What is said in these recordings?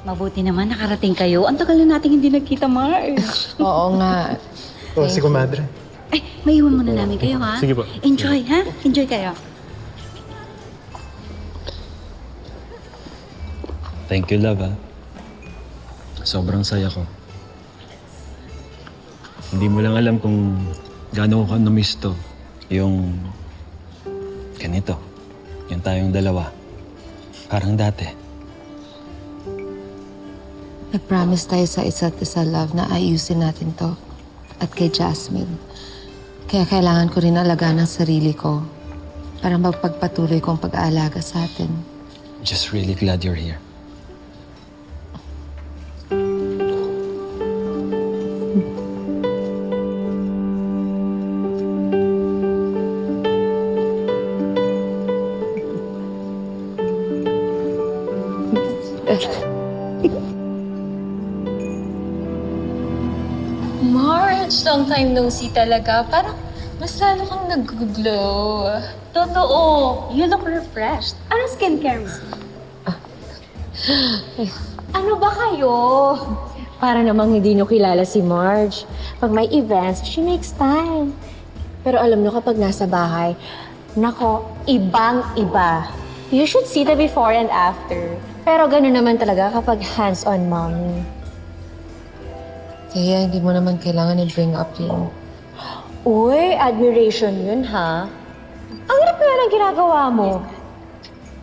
Mabuti naman nakarating kayo. Ang tagal na nating hindi nagkita, Mars. Oo nga. Oh, si Comadre. Ay, maiwan muna namin kayo, ha? Sige po. Enjoy, ha? Enjoy kayo. Thank you, love, ha? Sobrang saya ko. Hindi mo lang alam kung gaano ko na-miss to. Yung ganito. Yung tayong dalawa. Parang dati. Nag-promise tayo sa isa't isa, love, na ayusin natin to. At kay Jasmine. Kaya kailangan ko rin alagaan ang sarili ko para mapagpatuloy kong pag-aalaga sa atin. Just really glad you're here. March, long time no see talaga. Parang mas lalo kang nag-glow. Totoo. You look refreshed. Ano skincare mo? Ano ba kayo? Para namang hindi nyo kilala si Marge. Pag may events, she makes time. Pero alam nyo kapag nasa bahay, nako, ibang-iba. You should see the before and after. Pero gano'n naman talaga kapag hands-on mommy. Kaya hindi mo naman kailangan i-bring up yun. Uy, admiration yun, ha? Ang hirap nga ng ginagawa mo.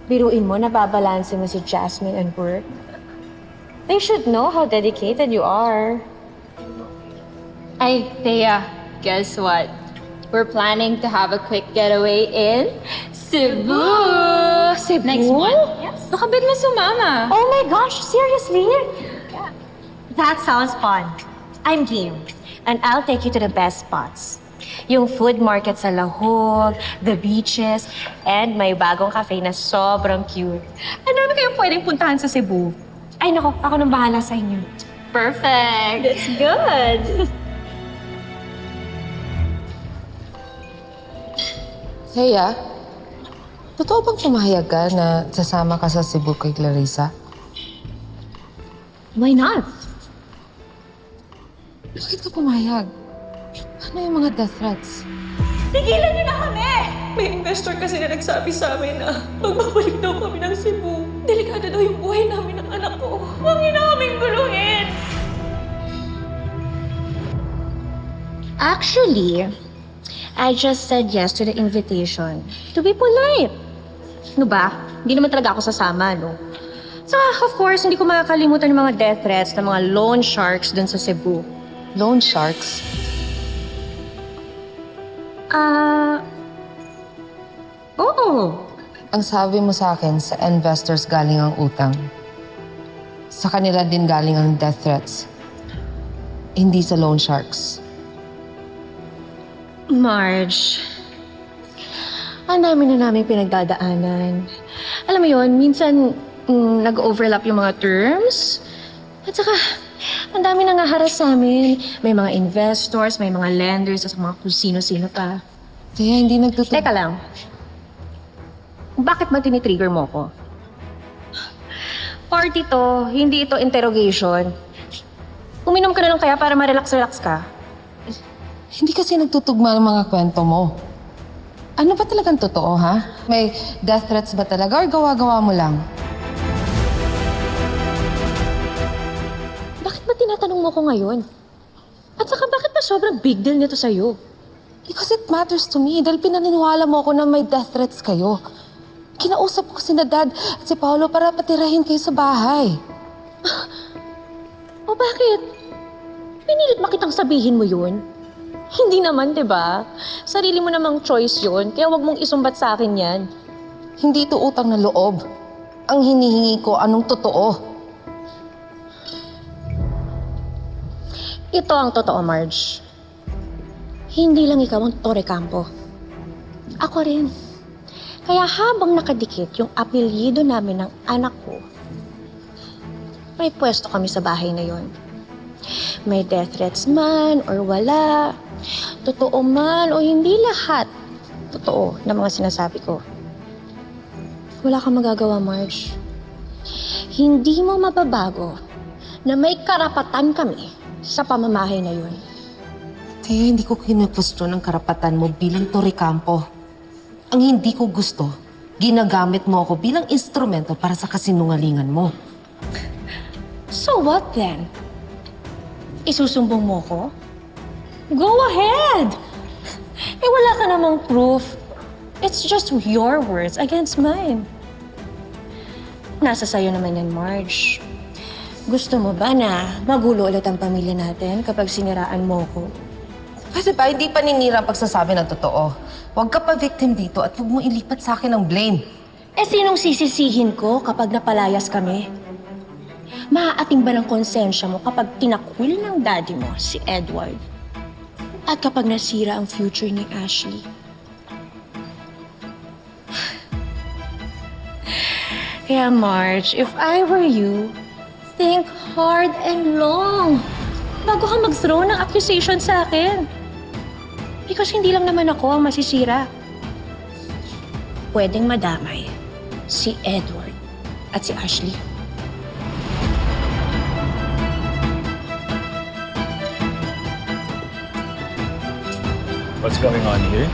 Biruin mo, nababalanse mo si Jasmine and work. They should know how dedicated you are. Ay, Thea, guess what? We're planning to have a quick getaway in Cebu! Cebu? Next month. Yes. Baka bet mo sumama. Oh my gosh, seriously? That sounds fun. I'm game. And I'll take you to the best spots. Yung food market sa Lahog, the beaches, and may bagong cafe na sobrang cute. Ano naman kayong pwedeng puntahan sa Cebu? Ay nako, ako nang bahala sa inyo. Perfect! That's good! Kaya, totoo bang pumayag ka na sasama ka sa Cebu kay Clarissa? Why not? Bakit ka pumayag? Ano yung mga death threats? Tigilan niyo na kami! May investor kasi na nagsabi sa amin na magbabalik daw kami ng Cebu. Delikado daw yung buhay namin ng anak ko. Huwag niyo na kaming guluhin! Actually, I just said yes to the invitation. To be polite. Ano ba? Hindi naman talaga ako sasama, no? So, of course, hindi ko makakalimutan yung mga death threats ng mga loan sharks dun sa Cebu. Loan sharks? Oo. Ang sabi mo sa akin, sa investors galing ang utang. Sa kanila din galing ang death threats. Hindi sa loan sharks. Marge, ang dami na namin pinagdadaanan. Alam mo yon, minsan nag-overlap yung mga terms. At saka, ang dami nang haras sa amin. May mga investors, may mga lenders, at mga kung sino-sino pa. Kaya hindi nagtutug... Teka lang. Bakit ba tinitrigger mo ko? Party to, hindi ito interrogation. Uminom ka na lang kaya para ma-relax-relax ka. Hindi kasi nagtutugma ang mga kwento mo. Ano ba talagang totoo, ha? May death threats ba talaga or gawa-gawa mo lang? Bakit ba tinatanong mo ko ngayon? At saka bakit ba sobrang big deal nito sa'yo? Because it matters to me dahil pinaniniwala mo ako na may death threats kayo. Kinausap ko si Dad at si Paolo para patirahin kayo sa bahay. O bakit? Pinilit ba kitang sabihin mo yun? Hindi naman, di ba? Sarili mo namang choice yun, kaya wag mong isumbat sa akin yan. Hindi ito utang na loob. Ang hinihingi ko, anong totoo? Ito ang totoo, Marge. Hindi lang ikaw ang Torre Campo. Ako rin. Kaya habang nakadikit yung apelyido namin ng anak ko, may pwesto kami sa bahay na yon. May death threats man or wala, totoo man o hindi lahat, totoo na mga sinasabi ko. Wala kang magagawa, Marge. hindi mo mababago na may karapatan kami sa pamamahay na yun. Kaya hindi ko kinupustro ng karapatan mo bilang Torre Campo. Ang hindi ko gusto, ginagamit mo ako bilang instrumento para sa kasinungalingan mo. So what then? Isusumbong mo ko? Go ahead! Eh wala ka namang proof. It's just your words against mine. Nasa sayo naman yan, Marge. Gusto mo ba na magulo ulit ang pamilya natin kapag siniraan mo ko? Pwede ba hindi paninira ang pagsasabi ng totoo? Huwag ka pa victim dito at huwag mo ilipat sa akin ang blame. Eh sinong sisisihin ko kapag napalayas kami? Maaating ba ng konsensya mo kapag tinakwil ng daddy mo si Edward? At kapag nasira ang future ni Ashley? Kaya Marge, if I were you, think hard and long bago ka mag-throw ng accusation sa akin. Because hindi lang naman ako ang masisira. Pwedeng madamay si Edward at si Ashley. What's going on here?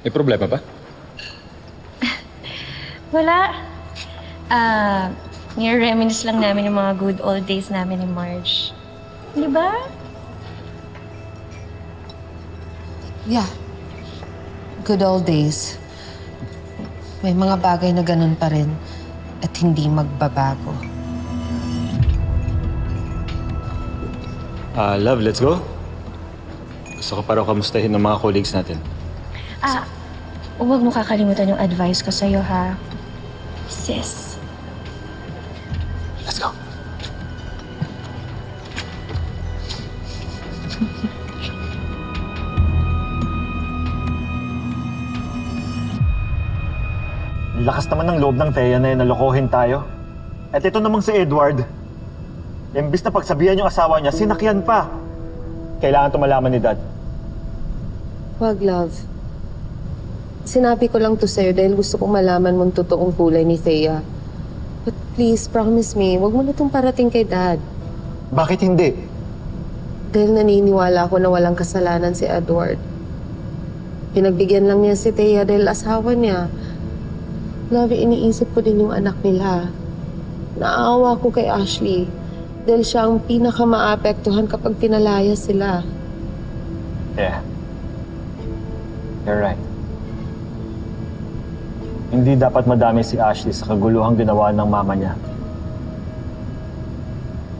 May problema ba? Wala. Nire-reminisce lang namin yung mga good old days namin ni Marge. Di ba? Yeah. Good old days. May mga bagay na ganun pa rin at hindi magbabago. Love, let's go. Gusto ko pa raw kamustahin ng mga colleagues natin. Huwag mo kakalimutan yung advice ko sa'yo, ha? Sis. Let's go. Ang lakas naman ng loob ng Thea na nalokohin tayo. At ito namang si Edward. Imbis na pagsabihan yung asawa niya, sinakyan pa. Kailangan ito malaman ni Dad. Wag, love. Sinabi ko lang to sa'yo dahil gusto kong malaman mong totoong kulay ni Thea. But please, promise me, wag mo na itong parating kay Dad. Bakit hindi? Dahil naniniwala ako na walang kasalanan si Edward. Pinagbigyan lang niya si Thea dahil asawa niya. Love, iniisip ko din yung anak nila. Naawa ko kay Ashley dahil siya ang pinakamaapektuhan kapag pinalaya sila. Yeah. You're right. Hindi dapat madami si Ashley sa kaguluhang ginawa ng mama niya.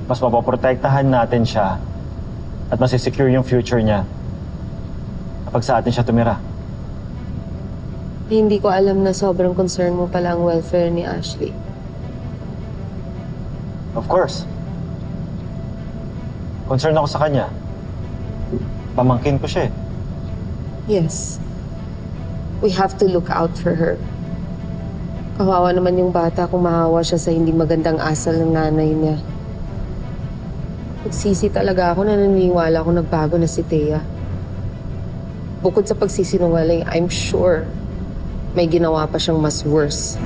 Mas mapoprotektahan natin siya at masisecure yung future niya kapag sa atin siya tumira. Hindi ko alam na sobrang concern mo pala ang welfare ni Ashley. Of course. Concern ako sa kanya. Pamangkin ko siya eh. Yes. We have to look out for her. Kawawa naman yung bata kung mahawa siya sa hindi magandang asal ng nanay niya. Nagsisi talaga ako na naniniwala ko nagbago na si Thea. Bukod sa pagsisinungaling, I'm sure may ginawa pa siyang mas worse.